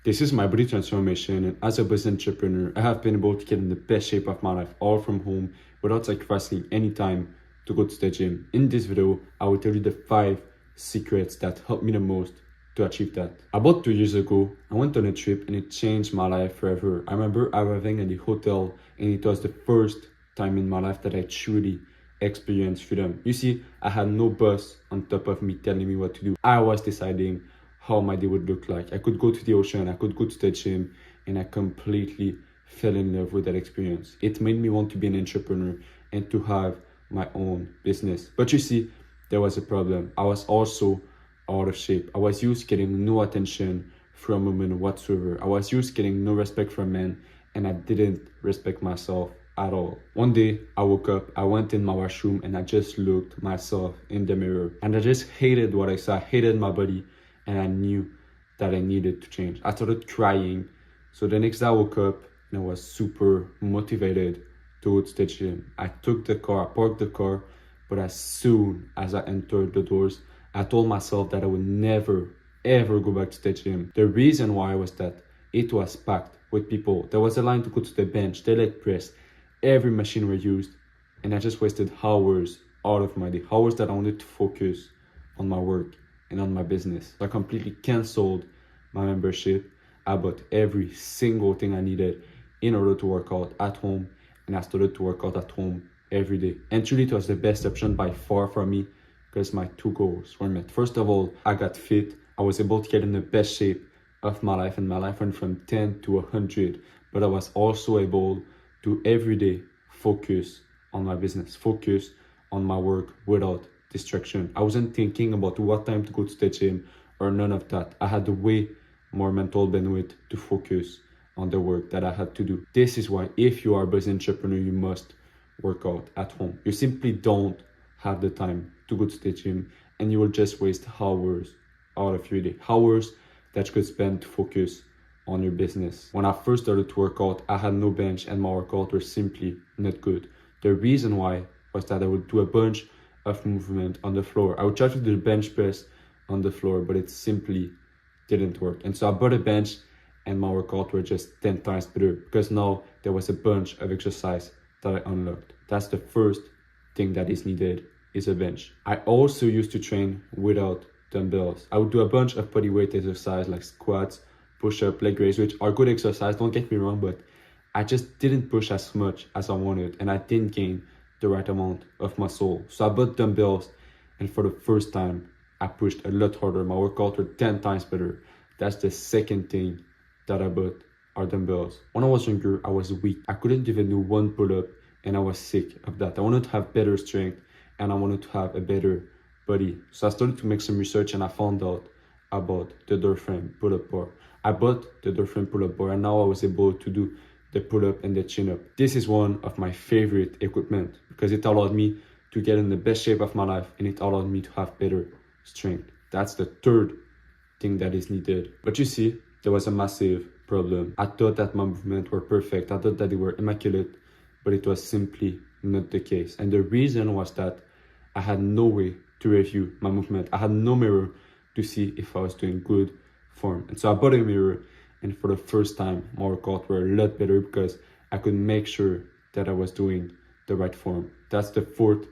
This is my body transformation, and as a business entrepreneur, I have been able to get in the best shape of my life all from home without sacrificing any time to go to the gym. In this video, I will tell you the 5 secrets that helped me the most to achieve that. About 2 years ago, I went on a trip and it changed my life forever. I remember arriving at the hotel and it was the first time in my life that I truly experienced freedom. You see, I had no boss on top of me telling me what to do. I was deciding how my day would look like. I could go to the ocean, I could go to the gym, and I completely fell in love with that experience. It made me want to be an entrepreneur and to have my own business. But you see, there was a problem. I was also out of shape. I was used to getting no attention from women whatsoever. I was used to getting no respect from men, and I didn't respect myself at all. One day, I woke up, I went in my washroom, and I just looked myself in the mirror. And I just hated what I saw. I hated my body. And I knew that I needed to change. I started crying. So the next day I woke up and I was super motivated to go to the gym. I took the car, I parked the car, but as soon as I entered the doors, I told myself that I would never, ever go back to the gym. The reason why was that it was packed with people. There was a line to go to the bench, the leg press, every machine were used, and I just wasted hours out of my day, hours that I wanted to focus on my work and on my business. So I completely canceled my membership. I bought every single thing I needed in order to work out at home, and I started to work out at home every day. And truly it was the best option by far for me because my 2 goals were met. First of all, I got fit. I was able to get in the best shape of my life, and my life went from 10 to 100. But I was also able to every day focus on my business, focus on my work without distraction. I wasn't thinking about what time to go to the gym or none of that. I had way more mental bandwidth to focus on the work that I had to do. This is why if you are a business entrepreneur, you must work out at home. You simply don't have the time to go to the gym, and you will just waste hours out of your day. Hours that you could spend to focus on your business. When I first started to work out, I had no bench and my workout were simply not good. The reason why was that I would do a bunch of movement on the floor. I would try to do the bench press on the floor, but it simply didn't work. And so I bought a bench and my workout were just 10 times better because now there was a bunch of exercise that I unlocked. That's the first thing that is needed, is a bench. I also used to train without dumbbells. I would do a bunch of body weight exercise like squats, push-up, leg raise, which are good exercise, don't get me wrong, but I just didn't push as much as I wanted, and I didn't gain the right amount of muscle. So I bought dumbbells, and for the first time, I pushed a lot harder. My workout were 10 times better. That's the second thing that I bought, are dumbbells. When I was younger, I was weak. I couldn't even do 1 pull-up, and I was sick of that. I wanted to have better strength, and I wanted to have a better body. So I started to make some research, and I found out about the door frame pull-up bar. I bought the door frame pull-up bar, and now I was able to do the pull-up and the chin-up. This is one of my favorite equipment because it allowed me to get in the best shape of my life, and it allowed me to have better strength. That's the third thing that is needed. But you see, there was a massive problem. I thought that my movements were perfect. I thought that they were immaculate, but it was simply not the case. And the reason was that I had no way to review my movement. I had no mirror to see if I was doing good form. And so I bought a mirror, and for the first time, my workouts were a lot better because I could make sure that I was doing the right form. That's the fourth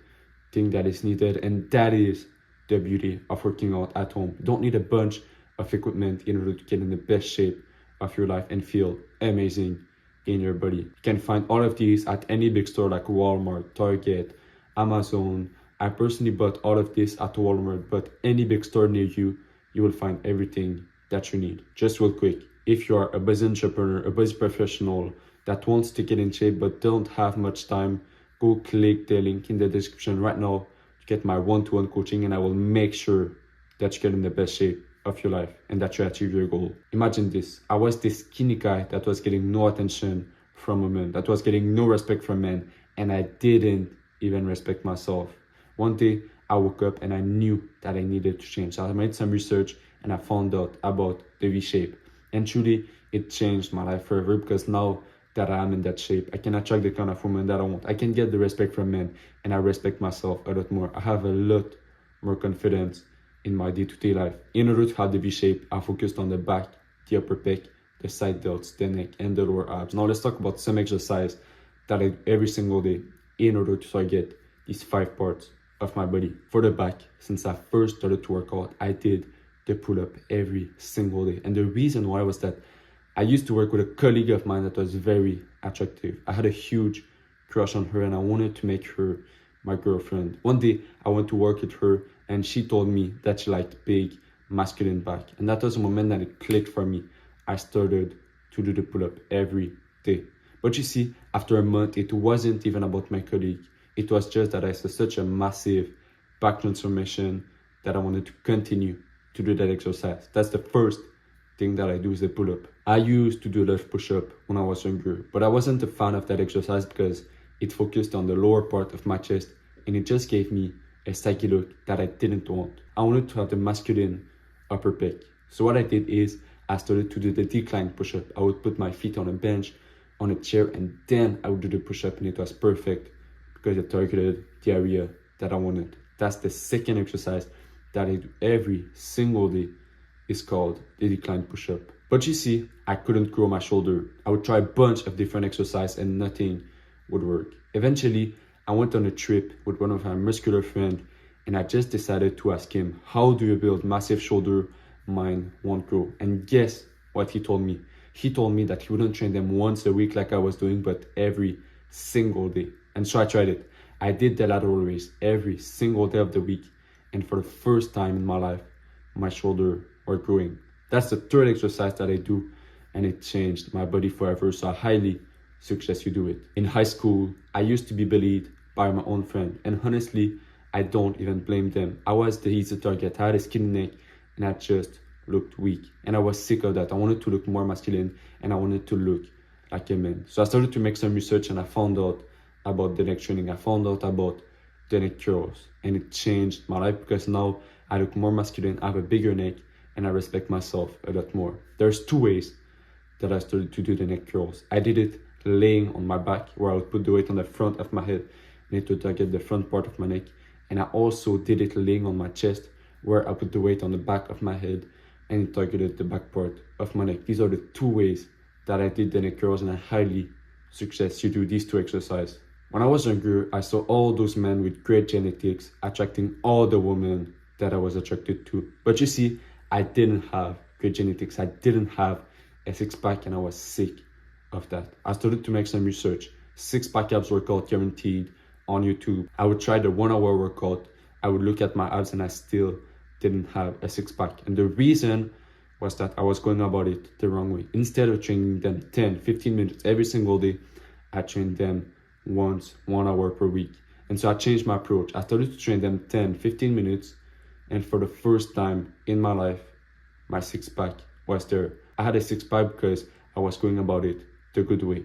thing that is needed, and that is the beauty of working out at home. You don't need a bunch of equipment in order to get in the best shape of your life and feel amazing in your body. You can find all of these at any big store like Walmart, Target, Amazon. I personally bought all of this at Walmart, but any big store near you, you will find everything that you need. Just real quick, if you are a business entrepreneur, a business professional that wants to get in shape but don't have much time, go click the link in the description right now to get my one-to-one coaching, and I will make sure that you get in the best shape of your life and that you achieve your goal. Imagine this. I was this skinny guy that was getting no attention from women, that was getting no respect from men, and I didn't even respect myself. One day, I woke up and I knew that I needed to change. I made some research and I found out about the V-shape. And truly, it changed my life forever because now that I am in that shape, I can attract the kind of woman that I want. I can get the respect from men, and I respect myself a lot more. I have a lot more confidence in my day-to-day life. In order to have the V-shape, I focused on the back, the upper pec, the side delts, the neck, and the lower abs. Now let's talk about some exercise that I do every single day in order to target these 5 parts of my body. For the back, since I first started to work out, I did the pull-up every single day. And the reason why was that I used to work with a colleague of mine that was very attractive. I had a huge crush on her and I wanted to make her my girlfriend. One day I went to work with her and she told me that she liked big masculine back. And that was a moment that it clicked for me. I started to do the pull-up every day. But you see, after a month, it wasn't even about my colleague. It was just that I saw such a massive back transformation that I wanted to continue to do that exercise. That's the first thing that I do is the pull-up. I used to do a lot of push-up when I was younger, but I wasn't a fan of that exercise because it focused on the lower part of my chest and it just gave me a saggy look that I didn't want. I wanted to have the masculine upper pec. So what I did is I started to do the decline push-up. I would put my feet on a bench, on a chair, and then I would do the push-up, and it was perfect because it targeted the area that I wanted. That's the second exercise that I do every single day. Is called the decline push-up. But you see, I couldn't grow my shoulder. I would try a bunch of different exercises and nothing would work. Eventually, I went on a trip with one of my muscular friends and I just decided to ask him, how do you build massive shoulder? Mine won't grow. And guess what he told me? He told me that he wouldn't train them once a week like I was doing, but every single day. And so I tried it. I did the lateral raise every single day of the week. And for the first time in my life, my shoulder were growing. That's the third exercise that I do and it changed my body forever. So I highly suggest you do it. In high school, I used to be bullied by my own friend and honestly, I don't even blame them. I was the easy target. I had a skinny neck and I just looked weak and I was sick of that. I wanted to look more masculine and I wanted to look like a man. So I started to make some research and I found out about the neck training. I found out about the neck curls and it changed my life because now I look more masculine, I have a bigger neck and I respect myself a lot more. There's 2 ways that I started to do the neck curls. I did it laying on my back where I would put the weight on the front of my head and it would target the front part of my neck. And I also did it laying on my chest where I put the weight on the back of my head and it targeted the back part of my neck. These are the 2 ways that I did the neck curls and I highly suggest you do these 2 exercises. When I was younger, I saw all those men with great genetics attracting all the women that I was attracted to. But you see, I didn't have great genetics. I didn't have a 6-pack and I was sick of that. I started to make some research. 6-pack abs workout guaranteed on YouTube. I would try the 1-hour workout. I would look at my abs and I still didn't have a 6-pack. And the reason was that I was going about it the wrong way. Instead of training them 10, 15 minutes every single day, I trained them once, 1 hour per week. And so I changed my approach. I started to train them 10, 15 minutes. And for the first time in my life, my 6-pack was there. I had a 6-pack because I was going about it the good way.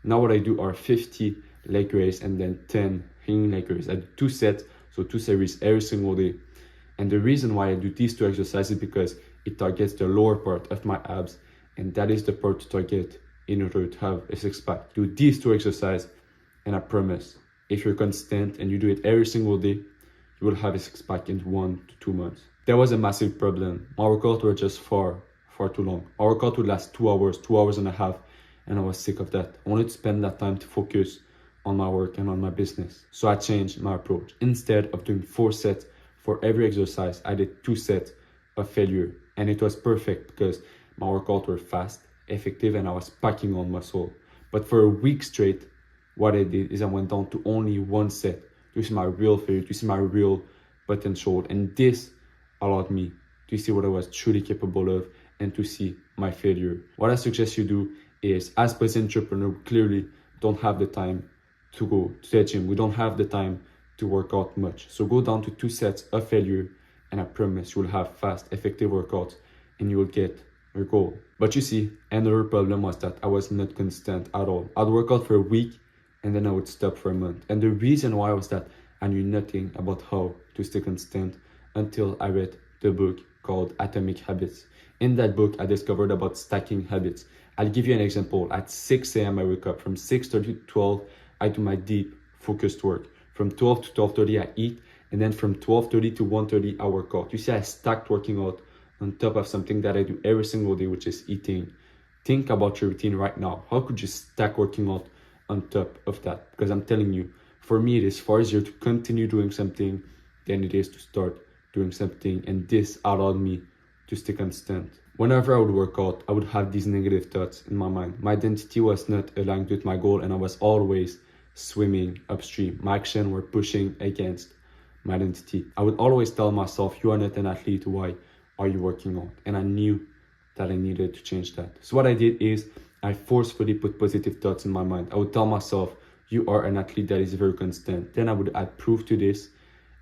Now what I do are 50 leg raise and then 10 hanging leg raise. I do 2 sets, so 2 series every single day. And the reason why I do these 2 exercises is because it targets the lower part of my abs. And that is the part to target in order to have a 6-pack. Do these 2 exercises and I promise, if you're consistent and you do it every single day, you will have a 6-pack in 1 to 2 months. There was a massive problem. My workouts were just far too long. Our workout would last 2 hours, 2 hours and a half, and I was sick of that. I wanted to spend that time to focus on my work and on my business. So I changed my approach. Instead of doing 4 sets for every exercise, I did 2 sets of failure. And it was perfect because my workouts were fast, effective, and I was packing on muscle. But for a week straight, what I did is I went down to only 1 set to see my real failure, to see my real potential. And this allowed me to see what I was truly capable of and to see my failure. What I suggest you do is, as business entrepreneur, we clearly don't have the time to go to the gym. We don't have the time to work out much. So go down to 2 sets of failure and I promise you will have fast, effective workouts and you will get your goal. But you see, another problem was that I was not consistent at all. I'd work out for a week and then I would stop for a month. And the reason why was that I knew nothing about how to stay consistent until I read the book called Atomic Habits. In that book, I discovered about stacking habits. I'll give you an example. At 6 a.m. I wake up. From 6:30 to 12, I do my deep, focused work. From 12 to 12:30, I eat. And then from 12:30 to 1:30, I work out. You see, I stacked working out on top of something that I do every single day, which is eating Think about your routine right now. How could you stack working out on top of that? Because I'm telling you, for me, it is far easier to continue doing something than it is to start doing something. And this allowed me to stay constant. Whenever I would work out, I would have these negative thoughts in my mind. My identity was not aligned with my goal, and I was always swimming upstream. My actions were pushing against my identity. I would always tell myself, you are not an athlete, why are you working out? And I knew that I needed to change that. So what I did is I forcefully put positive thoughts in my mind. I would tell myself, you are an athlete that is very constant. Then I would add proof to this,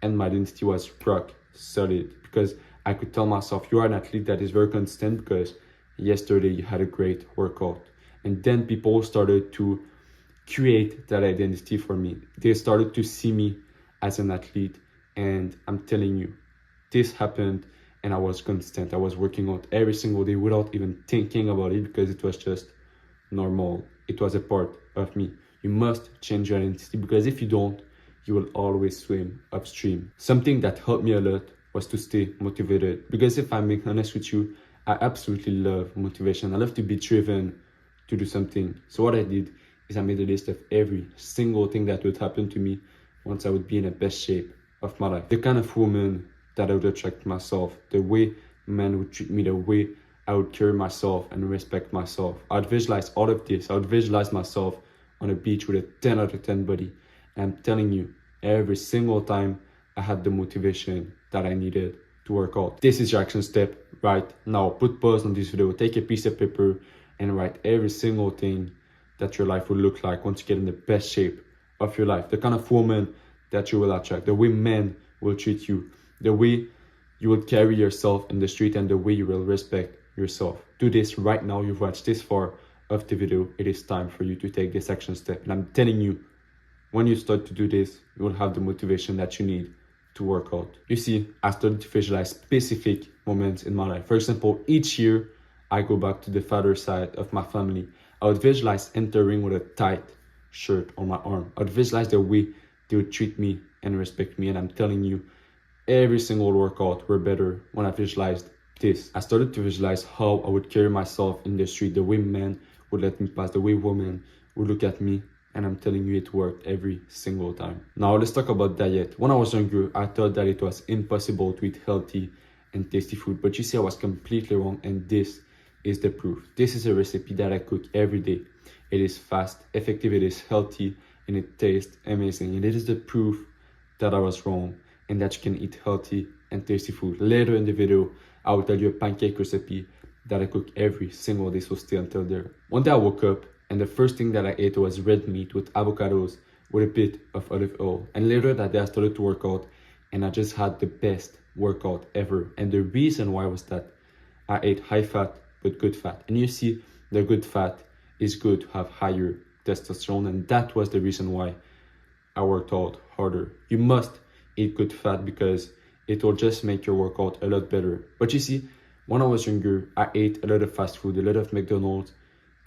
and my identity was rock solid, because I could tell myself, you are an athlete that is very constant because yesterday you had a great workout. And then people started to create that identity for me. They started to see me as an athlete. And I'm telling you, this happened, and I was constant. I was working out every single day without even thinking about it, because it was just normal. It was a part of me. You must change your identity, because if you don't, you will always swim upstream. Something that helped me a lot was to stay motivated, because if I'm being honest with you, I absolutely love motivation. I love to be driven to do something. So what I did is I made a list of every single thing that would happen to me once I would be in the best shape of my life. The kind of woman that I would attract myself, the way men would treat me, the way I would carry myself and respect myself. I would visualize all of this. I would visualize myself on a beach with a 10 out of 10 body. And I'm telling you, every single time I had the motivation that I needed to work out. This is your action step right now. Put pause on this video, take a piece of paper and write every single thing that your life will look like once you get in the best shape of your life. The kind of woman that you will attract, the way men will treat you, the way you will carry yourself in the street, and the way you will respect yourself. Do this right now. You've watched this far of the video. It is time for you to take this action step. And I'm telling you, when you start to do this, you will have the motivation that you need to work out. You see, I started to visualize specific moments in my life. For example, each year I go back to the father side of my family. I would visualize entering with a tight shirt on my arm. I would visualize the way they would treat me and respect me. And I'm telling you, every single workout were better when I visualized this. I started to visualize how I would carry myself in the street, the way men would let me pass, the way women would look at me. And I'm telling you, it worked every single time. Now let's talk about diet. When I was younger, I thought that it was impossible to eat healthy and tasty food. But you see, I was completely wrong, and this is the proof. This is a recipe that I cook every day. It is fast, effective, it is healthy, and it tastes amazing. And it is the proof that I was wrong and that you can eat healthy and tasty food. Later in the video, I will tell you a pancake recipe that I cook every single day, so stay until there. One day I woke up, and the first thing that I ate was red meat with avocados with a bit of olive oil. And later that day I started to work out, and I just had the best workout ever. And the reason why was that I ate high fat but good fat. And you see, the good fat is good to have higher testosterone, and that was the reason why I worked out harder. You must eat good fat because it will just make your workout a lot better. But you see, when I was younger, I ate a lot of fast food, a lot of McDonald's,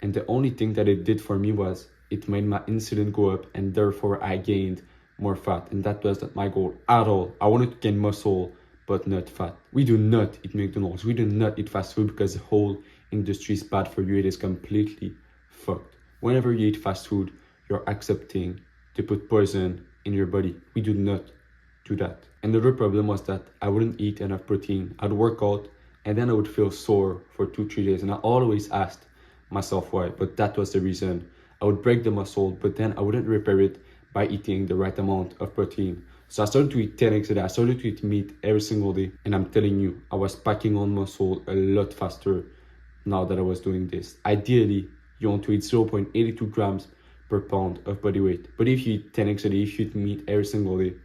and the only thing that it did for me was it made my insulin go up, and therefore I gained more fat. And that was not my goal at all. I wanted to gain muscle, but not fat. We do not eat McDonald's. We do not eat fast food because the whole industry is bad for you. It is completely fucked. Whenever you eat fast food, you're accepting to put poison in your body. We do not do that. And the other problem was that I wouldn't eat enough protein. I'd work out, and then I would feel sore for 2-3 days. And I always asked myself why, but that was the reason. I would break the muscle, but then I wouldn't repair it by eating the right amount of protein. So I started to eat 10 eggs a day. I started to eat meat every single day. And I'm telling you, I was packing on muscle a lot faster now that I was doing this. Ideally, you want to eat 0.82 grams per pound of body weight. But if you eat 10 eggs a day, if you eat meat every single day,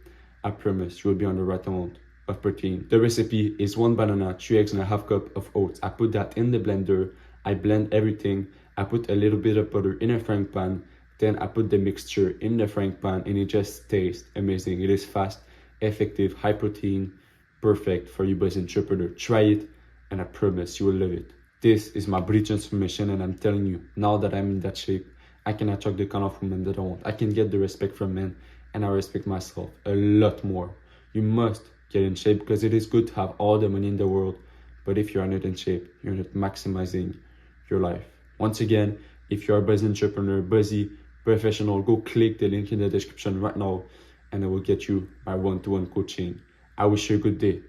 I promise you will be on the right amount of protein. The recipe is 1 banana, 3 eggs, and a half cup of oats. I put that in the blender. I blend everything. I put a little bit of butter in a frying pan. Then I put the mixture in the frying pan, and it just tastes amazing. It is fast, effective, high protein, perfect for you as an entrepreneur. Try it, and I promise you will love it. This is my body transformation, and I'm telling you, now that I'm in that shape, I can attract the kind of woman that I want. I can get the respect from men, and I respect myself a lot more. You must get in shape, because it is good to have all the money in the world, but if you are not in shape, you're not maximizing your life. Once again, if you're a busy entrepreneur, busy professional, go click the link in the description right now and I will get you my one-to-one coaching. I wish you a good day.